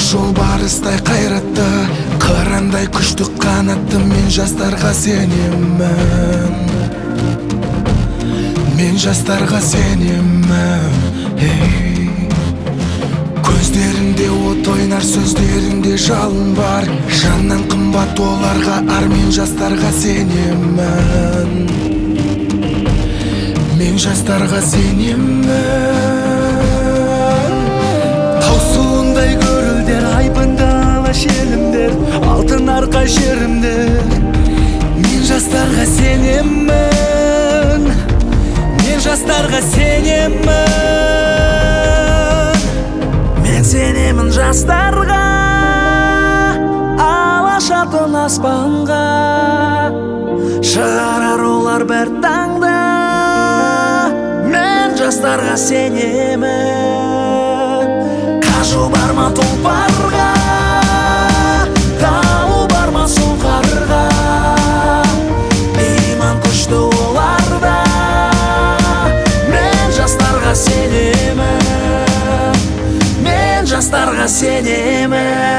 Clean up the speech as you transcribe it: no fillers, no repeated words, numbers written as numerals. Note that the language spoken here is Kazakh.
жол барыстай кайратты, кырандай күчтүү канатты. Мен жастарга сенемин, мен жастарга сенемин. Көздеринде от ойнар, сөздеринде жалын бар. Жаннан кымбат оларга ар. Мен жастарга сенемин, мен жастарга сенемин. Тау суундай көрүлдер, айбындала шелимдер, алтын арка жеримдер. Мен жастарга сенемин, мен жастарга сенемин. Мен сенемин жастарга, алашатын аспанга, чыгарар олар бир таңда. Мен жастарга сенемин. Кажу барма толпарга, тау барма суңкарга. Иман күчтүү оларда. Мен жастарга сенемин, мен жастарга сенемин.